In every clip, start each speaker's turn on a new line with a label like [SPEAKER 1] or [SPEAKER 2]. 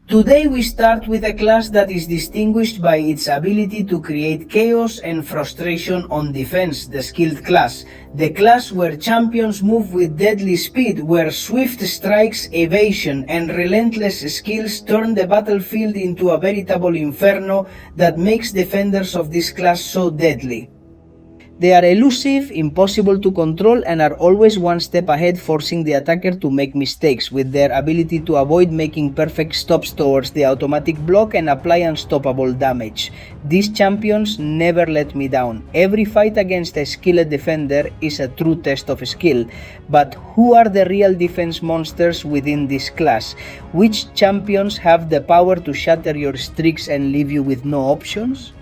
[SPEAKER 1] Today we start with a class that is distinguished by its ability to create chaos and frustration on defense, the skilled class. The class where champions move with deadly speed, where swift strikes, evasion, and relentless skills turn the battlefield into a veritable inferno that makes defenders of this class so deadly. They are elusive, impossible to control, and are always one step ahead, forcing the attacker to make mistakes, with their ability to avoid making perfect stops towards the automatic block and apply unstoppable damage. These champions never let me down. Every fight against a skilled defender is a true test of skill. But who are the real defense monsters within this class? Which champions have the power to shatter your streaks and leave you with no options?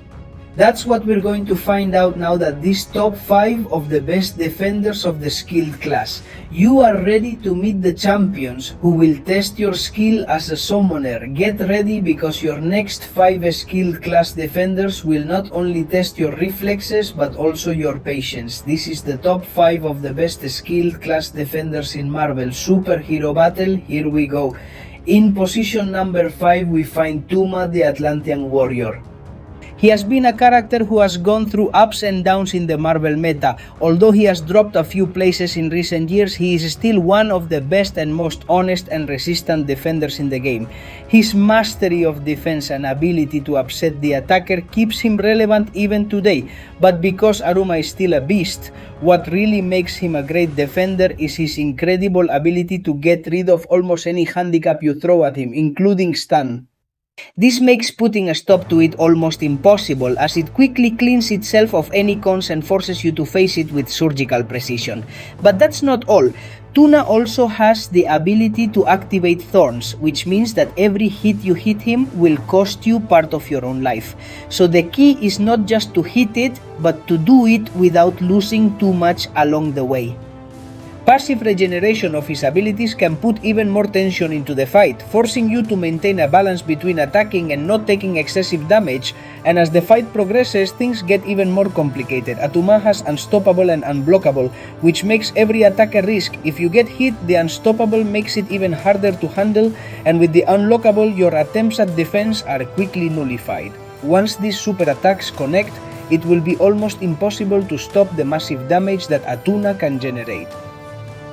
[SPEAKER 1] That's what we're going to find out now that this top 5 of the best defenders of the skilled class. You are ready to meet the champions who will test your skill as a summoner. Get ready because your next 5 skilled class defenders will not only test your reflexes but also your patience. This is the top 5 of the best skilled class defenders in Marvel Superhero Battle. Here we go. In position number 5 we find Tuma the Atlantean Warrior. He has been a character who has gone through ups and downs in the Marvel meta. Although he has dropped a few places in recent years, he is still one of the best and most honest and resistant defenders in the game. His mastery of defense and ability to upset the attacker keeps him relevant even today. But because Aruma is still a beast, what really makes him a great defender is his incredible ability to get rid of almost any handicap you throw at him, including stun. This makes putting a stop to it almost impossible, as it quickly cleans itself of any cons and forces you to face it with surgical precision. But that's not all. Tuna also has the ability to activate thorns, which means that every hit you hit him will cost you part of your own life. So the key is not just to hit it, but to do it without losing too much along the way. Passive regeneration of his abilities can put even more tension into the fight, forcing you to maintain a balance between attacking and not taking excessive damage, and as the fight progresses, things get even more complicated. Atuma has Unstoppable and Unblockable, which makes every attack a risk. If you get hit, the Unstoppable makes it even harder to handle, and with the Unlockable, your attempts at defense are quickly nullified. Once these super attacks connect, it will be almost impossible to stop the massive damage that Atuna can generate.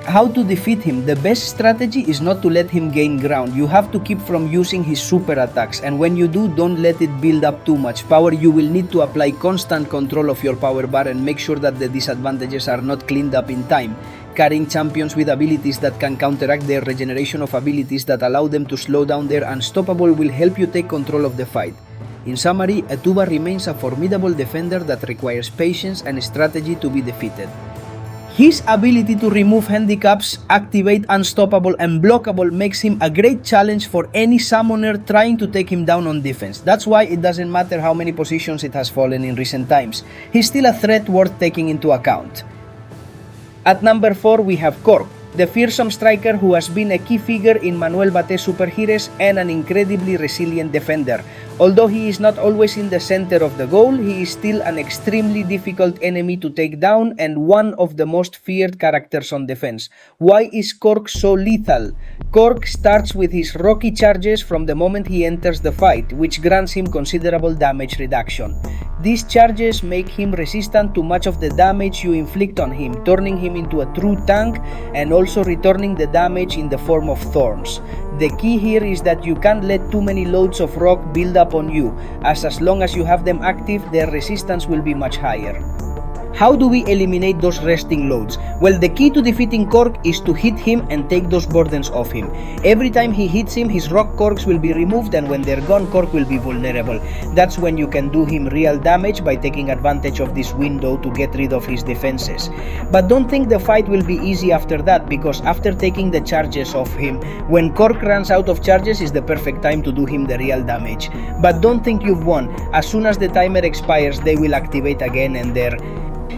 [SPEAKER 1] How to defeat him? The best strategy is not to let him gain ground. You have to keep from using his super attacks, and when you do, don't let it build up too much power. You will need to apply constant control of your power bar and make sure that the disadvantages are not cleaned up in time. Carrying champions with abilities that can counteract their regeneration of abilities that allow them to slow down their Unstoppable will help you take control of the fight. In summary, Atuba remains a formidable defender that requires patience and strategy to be defeated. His ability to remove handicaps, activate Unstoppable and Blockable makes him a great challenge for any summoner trying to take him down on defense. That's why it doesn't matter how many positions it has fallen in recent times. He's still a threat worth taking into account. At number 4 we have Cork, the fearsome striker who has been a key figure in Manuel Bate's Superheroes and an incredibly resilient defender. Although he is not always in the center of the goal, he is still an extremely difficult enemy to take down and one of the most feared characters on defense. Why is Cork so lethal? Cork starts with his rocky charges from the moment he enters the fight, which grants him considerable damage reduction. These charges make him resistant to much of the damage you inflict on him, turning him into a true tank and also returning the damage in the form of thorns. The key here is that you can't let too many loads of rock build up on you, as long as you have them active, their resistance will be much higher. How do we eliminate those resting loads? Well, the key to defeating Cork is to hit him and take those burdens off him. Every time he hits him, his rock corks will be removed, and when they're gone, Cork will be vulnerable. That's when you can do him real damage by taking advantage of this window to get rid of his defenses. But don't think the fight will be easy after that, because after taking the charges off him, when Cork runs out of charges is the perfect time to do him the real damage. But don't think you've won. As soon as the timer expires, they will activate again, and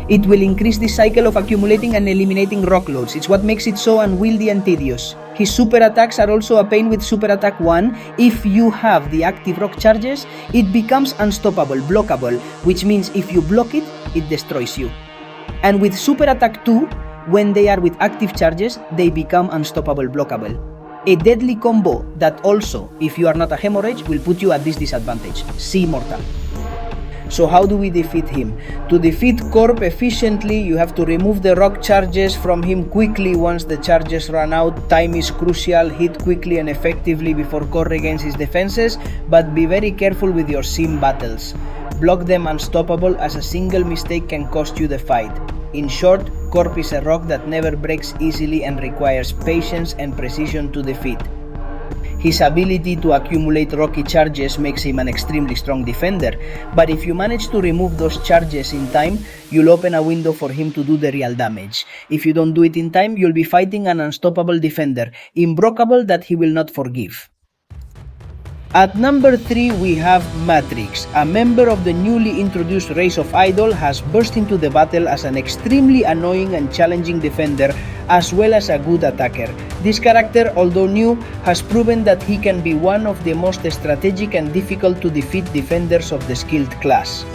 [SPEAKER 1] it will increase the cycle of accumulating and eliminating rock loads. It's what makes it so unwieldy and tedious. His super attacks are also a pain with Super Attack 1. If you have the active rock charges, it becomes unstoppable, blockable, which means if you block it, it destroys you. And with Super Attack 2, when they are with active charges, they become unstoppable, blockable.
[SPEAKER 2] A deadly combo that also, if you are not a hemorrhage, will put you at this disadvantage. See Mortal. So how do we defeat him? To defeat Corp efficiently, you have to remove the rock charges from him quickly once the charges run out. Time is crucial, hit quickly and effectively before Corp regains his defenses, but be very careful with your sim battles. Block them unstoppable, as a single mistake can cost you the fight. In short, Corp is a rock that never breaks easily and requires patience and precision to defeat. His ability to accumulate rocky charges makes him an extremely strong defender, but if you manage to remove those charges in time, you'll open a window for him to do the real damage. If you don't do it in time, you'll be fighting an unstoppable defender, imbrokeable that he will not forgive. At number 3 we have Matrix. A member of the newly introduced race of Idol has burst into the battle as an extremely annoying and challenging defender as well as a good attacker. This character, although new, has proven that he can be one of the most strategic and difficult to defeat defenders of the skilled class.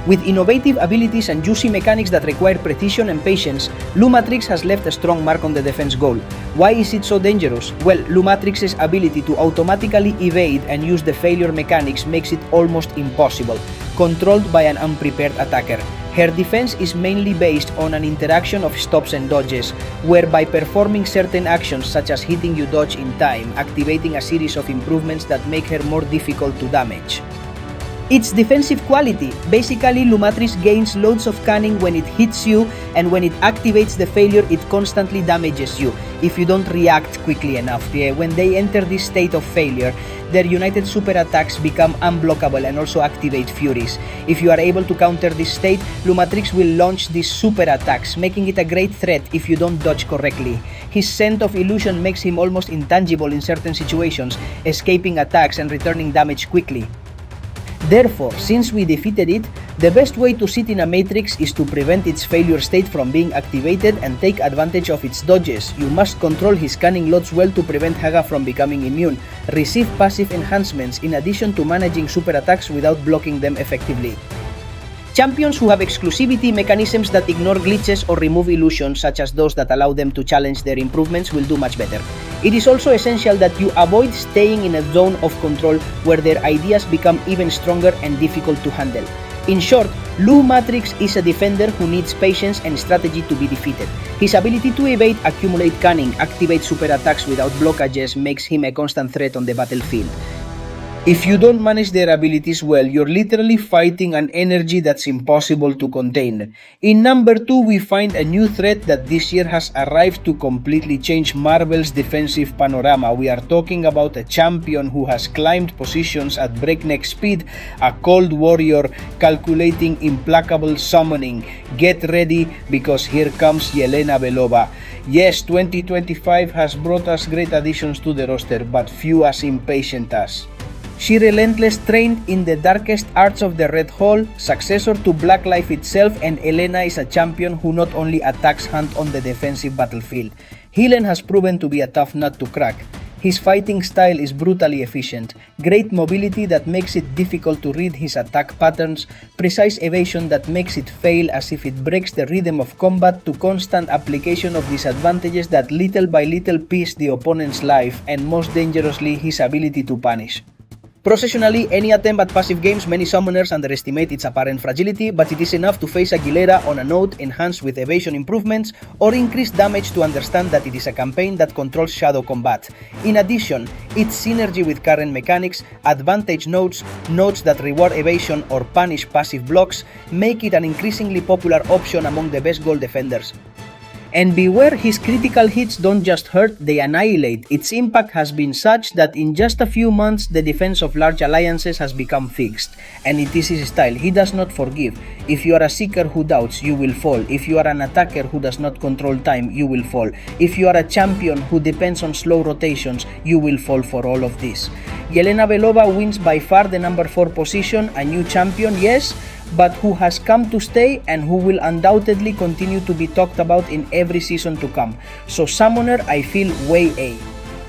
[SPEAKER 2] With innovative abilities and juicy mechanics that require precision and patience, Lumatrix has left a strong mark on the defense goal. Why is it so dangerous? Well, Lumatrix's ability to automatically evade and use the failure mechanics makes it almost impossible, controlled by an unprepared attacker. Her defense is mainly based on an interaction of stops and dodges, where by performing certain actions such as hitting you dodge in time, activating a series of improvements that make her more difficult to damage. Its defensive quality. Basically, Lumatrix gains loads of cunning when it hits you, and when it activates the failure, it constantly damages you if you don't react quickly enough. When they enter this state of failure, their united super attacks become unblockable and also activate Furies. If you are able to counter this state, Lumatrix will launch these super attacks, making it a great threat if you don't dodge correctly. His scent of illusion makes him almost intangible in certain situations, escaping attacks and returning damage quickly. Therefore, since we defeated it, the best way to sit in a matrix is to prevent its failure state from being activated and take advantage of its dodges. You must control his cunning loads well to prevent Haga from becoming immune, receive passive enhancements in addition to managing super attacks without blocking them effectively. Champions who have exclusivity mechanisms that ignore glitches or remove illusions, such as those that allow them to challenge their improvements, will do much better. It is also essential that you avoid staying in a zone of control where their ideas become even stronger and difficult to handle. In short, Lumatrix is a defender who needs patience and strategy to be defeated. His ability to evade, accumulate cunning, activate super attacks without blockages makes him a constant threat on the battlefield. If you don't manage their abilities well, you're literally fighting an energy that's impossible to contain. In number 2, we find a new threat that this year has arrived to completely change Marvel's defensive panorama. We are talking about a champion who has climbed positions at breakneck speed, a cold warrior calculating implacable summoning. Get ready, because here comes Yelena Belova. Yes, 2025 has brought us great additions to the roster, but few as impatient as. She relentless trained in the darkest arts of the Red Hall, successor to Black Life itself, and Elena is a champion who not only attacks Hunt on the defensive battlefield. Helen has proven to be a tough nut to crack. His fighting style is brutally efficient, great mobility that makes it difficult to read his attack patterns, precise evasion that makes it fail as if it breaks the rhythm of combat, to constant application of disadvantages that little by little piece the opponent's life, and most dangerously, his ability to punish. Processionally, any attempt at passive games, many summoners underestimate its apparent fragility, but it is enough to face Aguilera on a node enhanced with evasion improvements or increased damage to understand that it is a campaign that controls shadow combat. In addition, its synergy with current mechanics, advantage nodes, nodes that reward evasion or punish passive blocks, make it an increasingly popular option among the best gold defenders. And beware, his critical hits don't just hurt, they annihilate. Its impact has been such that in just a few months the defense of large alliances has become fixed. And it is his style, he does not forgive. If you are a seeker who doubts, you will fall. If you are an attacker who does not control time, you will fall. If you are a champion who depends on slow rotations, you will fall for all of this. Yelena Belova wins by far the number 4 position, a new champion, yes, but who has come to stay and who will undoubtedly continue to be talked about in every season to come. So Summoner, I feel way A.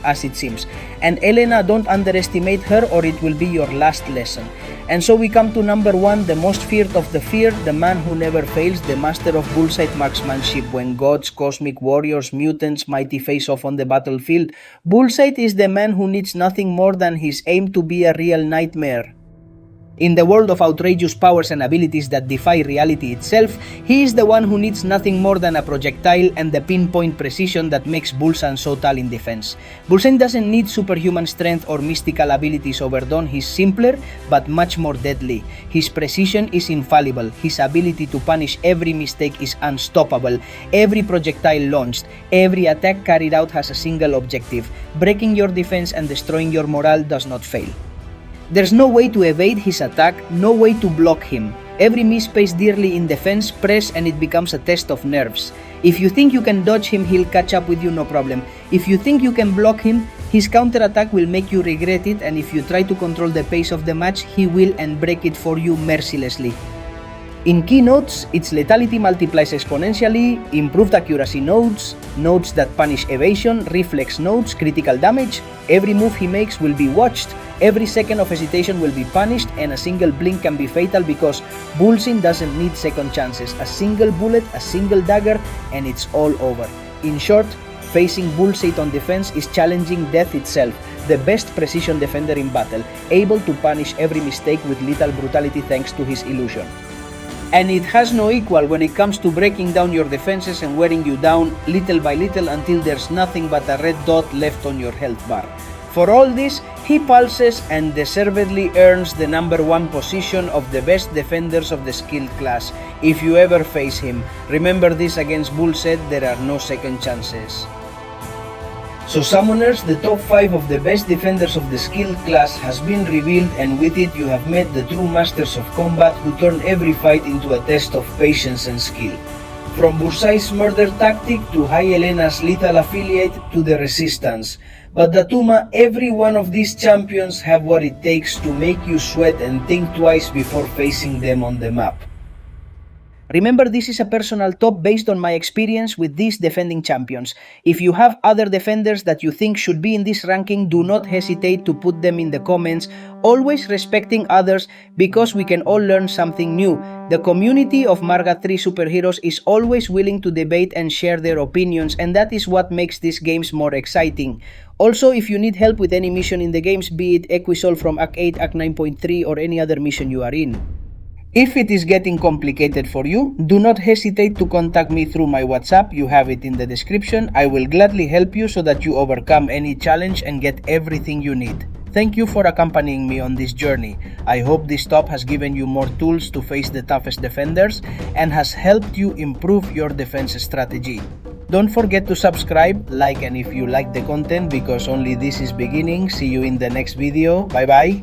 [SPEAKER 2] as it seems. And Elena, don't underestimate her or it will be your last lesson. And so we come to number 1, the most feared of the feared, the man who never fails, the master of bullseye marksmanship. When gods, cosmic warriors, mutants, mighty face off on the battlefield, bullseye is the man who needs nothing more than his aim to be a real nightmare. In the world of outrageous powers and abilities that defy reality itself, he is the one who needs nothing more than a projectile and the pinpoint precision that makes Bullseye so tall in defense. Bullseye doesn't need superhuman strength or mystical abilities overdone, he's simpler but much more deadly. His precision is infallible, his ability to punish every mistake is unstoppable, every projectile launched, every attack carried out has a single objective. Breaking your defense and destroying your morale does not fail. There's no way to evade his attack, no way to block him. Every miss pays dearly in defense, press, and it becomes a test of nerves. If you think you can dodge him, he'll catch up with you no problem. If you think you can block him, his counterattack will make you regret it, and if you try to control the pace of the match, he will and break it for you mercilessly. In key nodes, its lethality multiplies exponentially, improved accuracy nodes, nodes that punish evasion, reflex nodes, critical damage. Every move he makes will be watched, every second of hesitation will be punished, and a single blink can be fatal because Bullseye doesn't need second chances. A single bullet, a single dagger, and it's all over. In short, facing Bullseye on defense is challenging death itself, the best precision defender in battle, able to punish every mistake with lethal brutality thanks to his illusion. And it has no equal when it comes to breaking down your defenses and wearing you down little by little until there's nothing but a red dot left on your health bar. For all this, he pulses and deservedly earns the number 1 position of the best defenders of the skilled class. If you ever face him, remember this against Bullseye, there are no second chances. So summoners, the top 5 of the best defenders of the skilled class has been revealed, and with it you have met the true masters of combat who turn every fight into a test of patience and skill. From Bullseye's murder tactic to High Elena's lethal affiliate to the Resistance. But Datuma, every one of these champions have what it takes to make you sweat and think twice before facing them on the map. Remember, this is a personal top based on my experience with these defending champions. If you have other defenders that you think should be in this ranking, do not hesitate to put them in the comments, always respecting others because we can all learn something new. The community of Marga 3 superheroes is always willing to debate and share their opinions, and that is what makes these games more exciting. Also, if you need help with any mission in the games, be it Equisol from Act 8, Act 9.3 or any other mission you are in. If it is getting complicated for you, do not hesitate to contact me through my WhatsApp, you have it in the description. I will gladly help you so that you overcome any challenge and get everything you need. Thank you for accompanying me on this journey. I hope this top has given you more tools to face the toughest defenders and has helped you improve your defense strategy. Don't forget to subscribe, like, and if you like the content, because only this is beginning. See you in the next video. Bye bye.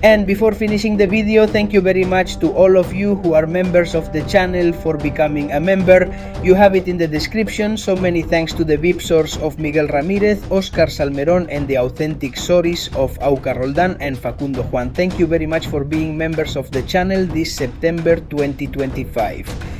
[SPEAKER 2] And before finishing the video, thank you very much to all of you who are members of the channel for becoming a member. You have it in the description. So many thanks to the VIP source of Miguel Ramirez, Oscar Salmeron, and the authentic Shoris of Auca Roldan and Facundo Juan. Thank you very much for being members of the channel this September 2025.